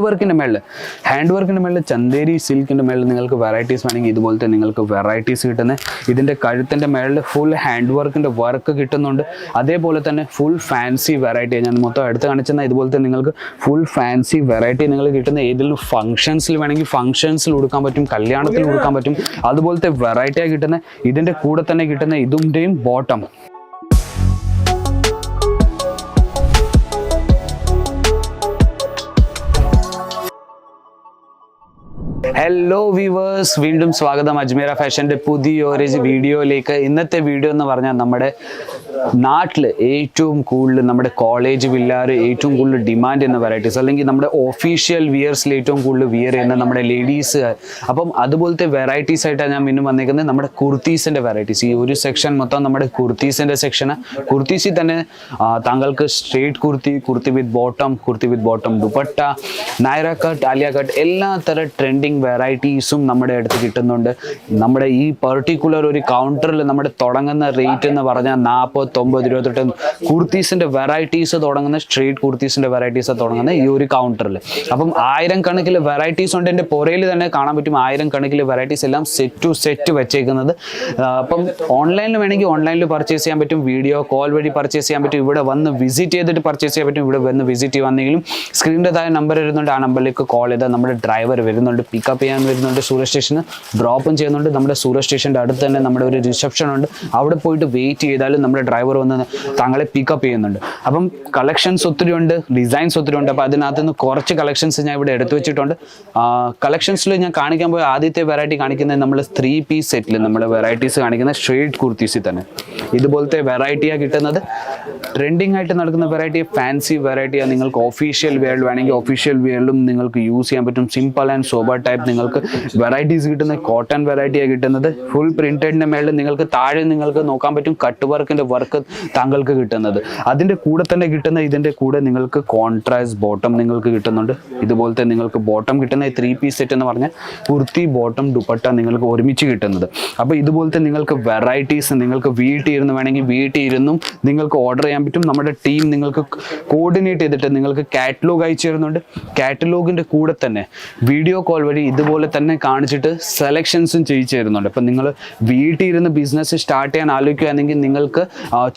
വർക്കിൻ്റെ മേളിൽ ചന്തേരി സിൽക്കിൻ്റെ മേളിൽ നിങ്ങൾക്ക് വെറൈറ്റീസ് വേണമെങ്കിൽ ഇതുപോലത്തെ നിങ്ങൾക്ക് വെറൈറ്റീസ് കിട്ടുന്നത്. ഇതിൻ്റെ കഴുത്തിൻ്റെ മേളിൽ ഫുൾ ഹാൻഡ് വർക്കിൻ്റെ വർക്ക് കിട്ടുന്നുണ്ട്. അതേപോലെ തന്നെ ഫുൾ ഫാൻസി വെറൈറ്റി ഞാൻ മൊത്തം എടുത്ത് കാണിച്ചെന്നാൽ ഇതുപോലത്തെ നിങ്ങൾക്ക് ഫുൾ ഫാൻസി വെറൈറ്റി നിങ്ങൾ കിട്ടുന്ന ഏതെങ്കിലും ഫംഗ്ഷൻസിൽ വേണമെങ്കിൽ ഫംഗ്ഷൻസിൽ കൊടുക്കാൻ പറ്റും, കല്യാണത്തിൽ കൊടുക്കാൻ പറ്റും. അതുപോലത്തെ വെറൈറ്റിയാണ് കിട്ടുന്നത്. ഇതിൻ്റെ കൂടെ തന്നെ കിട്ടുന്ന ഇതിൻ്റെയും ബോട്ടം. ഹലോ വ്യൂവേഴ്സ്, വീണ്ടും സ്വാഗതം അജ്മീറ ഫാഷൻ്റെ പുതിയൊരു വീഡിയോയിലേക്ക്. ഇന്നത്തെ വീഡിയോ എന്ന് പറഞ്ഞാൽ നമ്മുടെ നാട്ടിൽ ഏറ്റവും കൂടുതൽ നമ്മുടെ കോളേജ് പിള്ളേർ ഏറ്റവും കൂടുതൽ ഡിമാൻഡ് ചെയ്യുന്ന വെറൈറ്റീസ്, അല്ലെങ്കിൽ നമ്മുടെ ഒഫീഷ്യൽ വിയർസിൽ ഏറ്റവും കൂടുതൽ വിയർ ചെയ്യുന്ന നമ്മുടെ ലേഡീസ്. അപ്പം അതുപോലത്തെ വെറൈറ്റീസ് ആയിട്ടാണ് ഞാൻ പിന്നെ വന്നിരിക്കുന്നത്. നമ്മുടെ കുർത്തീസിൻ്റെ വെറൈറ്റീസ്, ഈ ഒരു സെക്ഷൻ മൊത്തം നമ്മുടെ കുർത്തീസിൻ്റെ സെക്ഷനാണ്. കുർത്തീസിൽ തന്നെ താങ്കൾക്ക് straight kurti with bottom, dupatta, Naira cut, Alia cut, എല്ലാ തരം ട്രെൻഡിങ് വെറൈറ്റീസും നമ്മുടെ അടുത്ത് കിട്ടുന്നുണ്ട്. നമ്മുടെ ഈ പെർട്ടിക്കുലർ ഒരു കൗണ്ടറിൽ നമ്മുടെ തുടങ്ങുന്ന റേറ്റ് എന്ന് പറഞ്ഞാൽ 49 രൂപ തൊട്ട് കുർത്തീസിൻ്റെ വെറൈറ്റീസ് തുടങ്ങുന്ന, സ്ട്രേറ്റ് കുർത്തീസിൻ്റെ വെറൈറ്റീസ് തുടങ്ങുന്ന ഈ ഒരു കൗണ്ടറിൽ. അപ്പം 1000 കണക്കിൽ വെറൈറ്റീസ് ഉണ്ട്. എൻ്റെ പുറയിൽ തന്നെ കാണാൻ പറ്റും 1000 കണക്കിൽ വെറൈറ്റീസ് എല്ലാം സെറ്റ് വെച്ചേക്കുന്നത്. അപ്പം ഓൺലൈനിൽ വേണമെങ്കിൽ ഓൺലൈനിൽ പർച്ചേസ് ചെയ്യാൻ പറ്റും, വീഡിയോ കോൾ വഴി പർച്ചേസ് ചെയ്യാൻ പറ്റും, ഇവിടെ വന്ന് വിസിറ്റ് ചെയ്തിട്ട് പർച്ചേസ് ചെയ്യാൻ പറ്റും. ഇവിടെ വന്ന് വിസിറ്റ് വന്നെങ്കിലും സ്ക്രീനിൻ്റെ താഴെ നമ്പർ വരുന്നുണ്ട്, ആ നമ്പറിലേക്ക് കോൾ ചെയ്താൽ നമ്മുടെ ഡ്രൈവർ വരുന്നുണ്ട്, പിക്കപ്പ് ചെയ്യാൻ വരുന്നുണ്ട്. സൂരജ് സ്റ്റേഷന് ഡ്രോപ്പും ചെയ്യുന്നുണ്ട്. നമ്മുടെ സൂരജ് സ്റ്റേഷൻ്റെ അടുത്ത് തന്നെ നമ്മുടെ ഒരു റിസപ്ഷൻ ഉണ്ട്, അവിടെ പോയിട്ട് വെയിറ്റ് ചെയ്താലും നമ്മുടെ ഡ്രൈവർ വന്ന് താങ്കളെ പിക്കപ്പ് ചെയ്യുന്നുണ്ട്. അപ്പം കളക്ഷൻസ് ഒത്തിരി ഉണ്ട്, ഡിസൈൻസ് ഒത്തിരി ഉണ്ട്. അപ്പോൾ അതിനകത്ത് നിന്ന് കുറച്ച് കളക്ഷൻസ് ഞാൻ ഇവിടെ എടുത്തു വെച്ചിട്ടുണ്ട്. കളക്ഷൻസിൽ ഞാൻ കാണിക്കാൻ പോയ ആദ്യത്തെ വെറൈറ്റി കാണിക്കുന്നത് നമ്മൾ 3 പീസ് സെറ്റിൽ നമ്മൾ വെറൈറ്റീസ് കാണിക്കുന്ന സ്ട്രേറ്റ് കുർത്തീസിൽ തന്നെ ഇതുപോലത്തെ വെറൈറ്റിയാണ് കിട്ടുന്നത്. ട്രെൻഡിങ് ആയിട്ട് നടക്കുന്ന വെറൈറ്റി, ഫാൻസി വെറൈറ്റിയാണ്. നിങ്ങൾക്ക് ഒഫീഷ്യൽ വെയറിൽ വേണമെങ്കിൽ ഒഫീഷ്യൽ വെയറിലും നിങ്ങൾക്ക് യൂസ് ചെയ്യാൻ പറ്റും. സിമ്പിൾ ആൻഡ് സോബർ ടൈപ്പ് നിങ്ങൾക്ക് വെറൈറ്റീസ് കിട്ടുന്നത്. കോട്ടൺ വെറൈറ്റിയാണ് കിട്ടുന്നത്. ഫുൾ പ്രിന്റഡിന്റെ മേളിൽ നിങ്ങൾക്ക് താഴെ നിങ്ങൾക്ക് നോക്കാൻ പറ്റും കട്ട് വർക്കിന്റെ വർക്ക് താങ്കൾക്ക് കിട്ടുന്നത്. അതിന്റെ കൂടെ തന്നെ കിട്ടുന്ന ഇതിന്റെ കൂടെ നിങ്ങൾക്ക് കോൺട്രാസ്റ്റ് ബോട്ടം നിങ്ങൾക്ക് കിട്ടുന്നുണ്ട്. ഇതുപോലത്തെ നിങ്ങൾക്ക് ബോട്ടം കിട്ടുന്ന 3 പീസ് സെറ്റ് എന്ന് പറഞ്ഞാൽ കുർത്തി, ബോട്ടം, ദുപ്പട്ട നിങ്ങൾക്ക് ഒരുമിച്ച് കിട്ടുന്നത്. അപ്പോൾ ഇതുപോലത്തെ നിങ്ങൾക്ക് വെറൈറ്റീസ് നിങ്ങൾക്ക് വീട്ടിൽ ഇരുന്ന് വേണമെങ്കിൽ വീട്ടിൽ ഇരുന്നും നിങ്ങൾക്ക് ഓർഡർ ചെയ്യാൻ പറ്റും. നമ്മുടെ ടീം നിങ്ങൾക്ക് കോർഡിനേറ്റ് ചെയ്തിട്ട് നിങ്ങൾക്ക് കാറ്റലോഗ് അയച്ചു തരുന്നുണ്ട്. കാറ്റലോഗിന്റെ കൂടെ തന്നെ വീഡിയോ കോൾ വഴി ഇതുപോലെ തന്നെ കാണിച്ചിട്ട് സെലക്ഷൻസും ചെയ്യിച്ചു തരുന്നുണ്ട്. അപ്പം നിങ്ങൾ വീട്ടിൽ ഇരുന്ന് ബിസിനസ് സ്റ്റാർട്ട് ചെയ്യാൻ ആലോചിക്കുകയാണെങ്കിൽ നിങ്ങൾക്ക്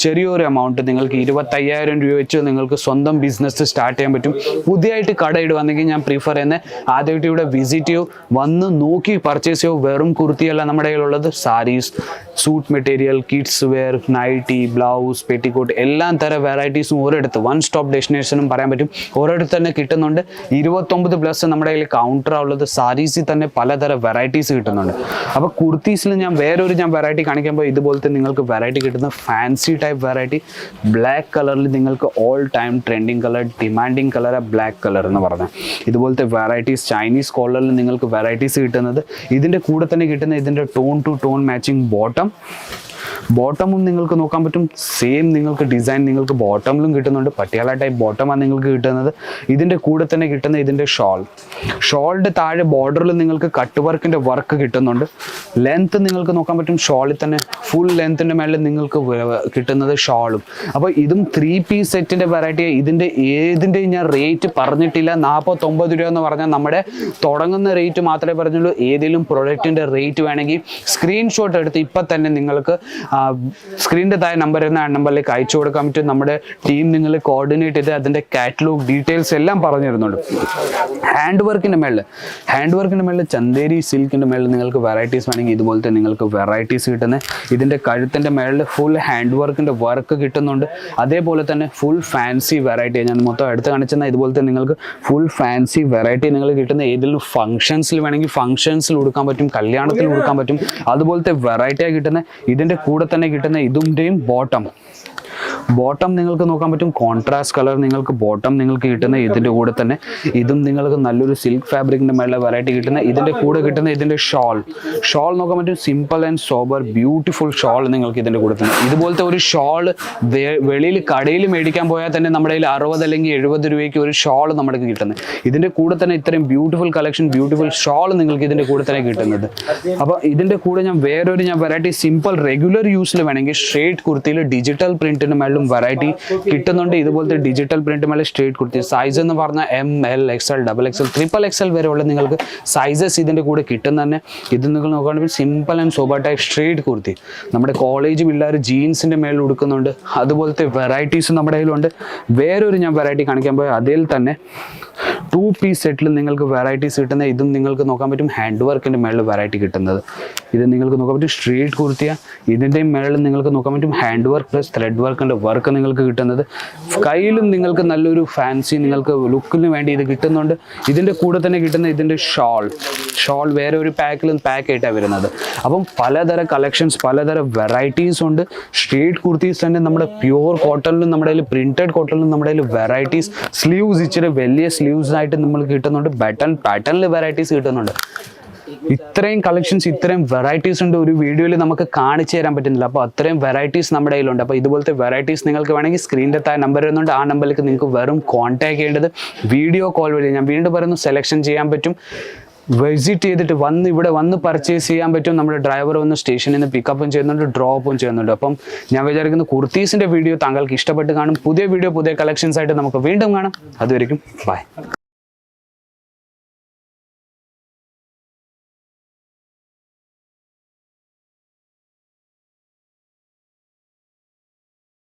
ചെറിയൊരു എമൗണ്ട്, നിങ്ങൾക്ക് 25,000 രൂപ വെച്ച് നിങ്ങൾക്ക് സ്വന്തം ബിസിനസ് സ്റ്റാർട്ട് ചെയ്യാൻ പറ്റും. പുതിയതായിട്ട് കട ഇടുവാണെങ്കിൽ ഞാൻ പ്രിഫർ ചെയ്യുന്നത് ആദ്യമായിട്ട് ഇവിടെ വിസിറ്റ് ചെയ്യൂ, വന്ന് നോക്കി പർച്ചേസ് ചെയ്യൂ. വെറും കുർത്തിയല്ല നമ്മുടെ കയ്യിലുള്ളത്, saris, suit material, kids wear, nightie, blouse, petticoat, എല്ലാ തരം വെറൈറ്റീസും ഒരിടത്ത്, വൺ സ്റ്റോപ്പ് ഡെസ്റ്റിനേഷനും പറയാൻ പറ്റും, ഒരിടത്ത് തന്നെ കിട്ടുന്നുണ്ട്. 29+ നമ്മുടെ കയ്യിൽ കൗണ്ടറാണ് ഉള്ളത്. സാരീസിൽ തന്നെ പലതരം വെറൈറ്റീസ് കിട്ടുന്നുണ്ട്. അപ്പോൾ കുർത്തീസിൽ ഞാൻ വേറൊരു വെറൈറ്റി കാണിക്കുമ്പോൾ ഇതുപോലത്തെ നിങ്ങൾക്ക് വെറൈറ്റി കിട്ടുന്ന ഫാൻസി ടൈപ്പ് വെറൈറ്റി, ബ്ലാക്ക് കളറിൽ നിങ്ങൾക്ക് all time trending colour, demanding colour black colour എന്ന് പറഞ്ഞാൽ ഇതുപോലത്തെ വെറൈറ്റീസ്, ചൈനീസ് കോളറിൽ നിങ്ങൾക്ക് വെറൈറ്റീസ് കിട്ടുന്നത്. ഇതിൻ്റെ കൂടെ തന്നെ കിട്ടുന്ന ഇതിൻ്റെ ടോൺ ടു ടോൺ മാച്ചിങ് ബോട്ടമും നിങ്ങൾക്ക് നോക്കാൻ പറ്റും. സെയിം നിങ്ങൾക്ക് ഡിസൈൻ നിങ്ങൾക്ക് ബോട്ടമിലും കിട്ടുന്നുണ്ട്. പട്ടിയാല ടൈപ്പ് ബോട്ടമാണ് നിങ്ങൾക്ക് കിട്ടുന്നത്. ഇതിൻ്റെ കൂടെ തന്നെ കിട്ടുന്ന ഇതിൻ്റെ ഷോളിൻ്റെ താഴെ ബോർഡറിൽ നിങ്ങൾക്ക് കട്ട് വർക്കിൻ്റെ വർക്ക് കിട്ടുന്നുണ്ട്. ലെങ്ത്ത് നിങ്ങൾക്ക് നോക്കാൻ പറ്റും. ഷോളിൽ തന്നെ ഫുൾ ലെങ്ത്തിൻ്റെ മേളിൽ നിങ്ങൾക്ക് കിട്ടുന്നത് ഷോളും. അപ്പോൾ ഇതും 3 പീസ് സെറ്റിൻ്റെ വെറൈറ്റി. ഏതിൻ്റെയും ഞാൻ റേറ്റ് പറഞ്ഞിട്ടില്ല. 49 രൂപ എന്ന് പറഞ്ഞാൽ നമ്മുടെ തുടങ്ങുന്ന റേറ്റ് മാത്രമേ പറഞ്ഞുള്ളൂ. ഏതെങ്കിലും പ്രൊഡക്റ്റിൻ്റെ റേറ്റ് വേണമെങ്കിൽ സ്ക്രീൻഷോട്ട് എടുത്ത് ഇപ്പം തന്നെ നിങ്ങൾക്ക് സ്ക്രീനിൻ്റെ താഴെ നമ്പർ വരുന്ന ആ നമ്പറിലേക്ക് അയച്ചു കൊടുക്കാൻ പറ്റും. നമ്മുടെ ടീം നിങ്ങൾ കോർഡിനേറ്റ് ചെയ്ത് അതിൻ്റെ കാറ്റലോഗ് ഡീറ്റെയിൽസ് എല്ലാം പറഞ്ഞു തരുന്നുണ്ട്. ഹാൻഡ് വർക്കിൻ്റെ മേളിൽ ചന്തേരി സിൽക്കിൻ്റെ മേളിൽ നിങ്ങൾക്ക് വെറൈറ്റീസ് വേണമെങ്കിൽ ഇതുപോലത്തെ നിങ്ങൾക്ക് വെറൈറ്റീസ് കിട്ടുന്നത്. ഇതിൻ്റെ കഴുത്തിൻ്റെ മേളിൽ ഫുൾ ഹാൻഡ് വർക്കിൻ്റെ വർക്ക് കിട്ടുന്നുണ്ട്. അതേപോലെ തന്നെ ഫുൾ ഫാൻസി വെറൈറ്റി ഞാൻ മൊത്തം എടുത്ത് കാണിച്ചെന്നാൽ ഇതുപോലത്തെ നിങ്ങൾക്ക് ഫുൾ ഫാൻസി വെറൈറ്റി നിങ്ങൾ കിട്ടുന്ന ഏതെങ്കിലും ഫംഗ്ഷൻസിൽ വേണമെങ്കിൽ ഫംഗ്ഷൻസിൽ കൊടുക്കാൻ പറ്റും, കല്യാണത്തിൽ കൊടുക്കാൻ പറ്റും. അതുപോലത്തെ വെറൈറ്റിയാണ് കിട്ടുന്നത്. ഇതിൻ്റെ കൂടെ തന്നെ കിട്ടുന്ന ഇതിൻ്റെയും ബോട്ടം നിങ്ങൾക്ക് നോക്കാൻ പറ്റും. കോൺട്രാസ്റ്റ് കളർ നിങ്ങൾക്ക് ബോട്ടം നിങ്ങൾക്ക് കിട്ടുന്ന ഇതിൻ്റെ കൂടെ തന്നെ ഇതും നിങ്ങൾക്ക് നല്ലൊരു സിൽക്ക് ഫാബ്രിക്കിൻ്റെ മേലെ വെറൈറ്റി കിട്ടുന്ന. ഇതിൻ്റെ കൂടെ കിട്ടുന്ന ഇതിൻ്റെ ഷോൾ നോക്കാൻ പറ്റും. Simple and sober beautiful shawl നിങ്ങൾക്ക് ഇതിൻ്റെ കൂടെ തന്നെ. ഇതുപോലത്തെ ഒരു ഷോൾ വെളിയിൽ കടയിൽ മേടിക്കാൻ പോയാൽ തന്നെ നമ്മുടെ കയ്യിൽ 60 അല്ലെങ്കിൽ 70 രൂപയ്ക്ക് ഒരു ഷോൾ നമുക്ക് കിട്ടുന്നത്. ഇതിൻ്റെ കൂടെ തന്നെ ഇത്രയും ബ്യൂട്ടിഫുൾ കളക്ഷൻ, ബ്യൂട്ടിഫുൾ ഷോൾ നിങ്ങൾക്ക് ഇതിൻ്റെ കൂടെ തന്നെ കിട്ടുന്നത്. അപ്പോൾ ഇതിൻ്റെ കൂടെ ഞാൻ വേറൊരു വെറൈറ്റി സിമ്പിൾ റെഗുലർ യൂസിൽ വേണമെങ്കിൽ സ്ട്രേറ്റ് കുർത്തിയിൽ ഡിജിറ്റൽ പ്രിന്റിന് മേലെ മേളിലും വെറൈറ്റി കിട്ടുന്നുണ്ട്. ഇതുപോലത്തെ ഡിജിറ്റൽ പ്രിന്റ് മേലെ സ്ട്രേറ്റ് കുർത്തി സൈസ് എന്ന് പറഞ്ഞാൽ ML XL XXL XXL വരെയുള്ള നിങ്ങൾക്ക് സൈസസ് ഇതിൻ്റെ കൂടെ കിട്ടുന്ന തന്നെ. ഇത് നിങ്ങൾ നോക്കുകയാണെങ്കിൽ simple and sober type straight kurti നമ്മുടെ കോളേജ് പിള്ളേർ ജീൻസിൻ്റെ മേളിൽ ഉടുക്കുന്നുണ്ട്. അതുപോലത്തെ വെറൈറ്റീസ് നമ്മുടെ കയ്യിലുണ്ട്. വേറൊരു ഞാൻ വെറൈറ്റി കാണിക്കാൻ പോയ അതിൽ തന്നെ 2 പീസ് സെറ്റിൽ നിങ്ങൾക്ക് വെറൈറ്റീസ് കിട്ടുന്ന ഇതും നിങ്ങൾക്ക് നോക്കാൻ പറ്റും. ഹാൻഡ് വർക്കിൻ്റെ മേളിൽ വെറൈറ്റി കിട്ടുന്നത് ഇത് നിങ്ങൾക്ക് നോക്കാൻ പറ്റും. സ്ട്രേറ്റ് കുർത്തിയ ഇതിൻ്റെയും മേളിൽ നിങ്ങൾക്ക് നോക്കാൻ പറ്റും ഹാൻഡ് വർക്ക് പ്ലസ് ത്രെഡ് വർക്കിൻ്റെ വർക്ക് നിങ്ങൾക്ക് കിട്ടുന്നത്. കയ്യിലും നിങ്ങൾക്ക് നല്ലൊരു ഫാൻസി നിങ്ങൾക്ക് ലുക്കിന് വേണ്ടി ഇത് കിട്ടുന്നുണ്ട്. ഇതിൻ്റെ കൂടെ തന്നെ കിട്ടുന്ന ഇതിൻ്റെ ഷോൾ വേറെ ഒരു പാക്ക് ആയിട്ടാണ് വരുന്നത്. അപ്പം പലതരം കളക്ഷൻസ് പലതരം വെറൈറ്റീസ് ഉണ്ട്. സ്ട്രേറ്റ് കുർത്തീസ് തന്നെ നമ്മുടെ പ്യൂർ കോട്ടണിലും നമ്മുടെ കയ്യിൽ പ്രിന്റഡ് കോട്ടണിലും നമ്മുടെ കയ്യിൽ വെറൈറ്റീസ് സ്ലീവ്സ് ഇച്ചിരി വലിയ സ്ലീവ്സ് ആയിട്ട് നമ്മൾക്ക് കിട്ടുന്നുണ്ട്. പാറ്റേണിൽ വെറൈറ്റീസ് കിട്ടുന്നുണ്ട്. ഇത്രയും കളക്ഷൻസ് ഇത്രയും വെറൈറ്റീസ് ഉണ്ട് ഒരു വീഡിയോയിൽ നമുക്ക് കാണിച്ചു തരാൻ പറ്റുന്നില്ല. അപ്പോൾ അത്രയും വെറൈറ്റീസ് നമ്മുടെ കയ്യിലുണ്ട്. അപ്പോൾ ഇതുപോലത്തെ വെറൈറ്റീസ് നിങ്ങൾക്ക് വേണമെങ്കിൽ സ്ക്രീനിൻ്റെ താഴെ നമ്പർ വരുന്നുണ്ട്. ആ നമ്പറിലേക്ക് നിങ്ങൾക്ക് വെറും കോൺടാക്ട് ചെയ്യേണ്ടത് വീഡിയോ കോൾ വഴി. ഞാൻ വീണ്ടും പറയുന്നു സെലക്ഷൻ ചെയ്യാൻ പറ്റും. വിസിറ്റ് ചെയ്തിട്ട് ഇവിടെ വന്ന് പർച്ചേസ് ചെയ്യാൻ പറ്റും. നമ്മുടെ ഡ്രൈവർ വന്ന് സ്റ്റേഷനിൽ നിന്ന് പിക്കപ്പും ചെയ്യുന്നുണ്ട് ഡ്രോപ്പും ചെയ്യുന്നുണ്ട്. അപ്പം ഞാൻ വിചാരിക്കുന്നു കുർത്തീസിൻ്റെ വീഡിയോ താങ്കൾക്ക് ഇഷ്ടപ്പെട്ട് കാണും. പുതിയ വീഡിയോ പുതിയ കളക്ഷൻസ് ആയിട്ട് നമുക്ക് വീണ്ടും കാണാം. അതുവരെയും ബൈ.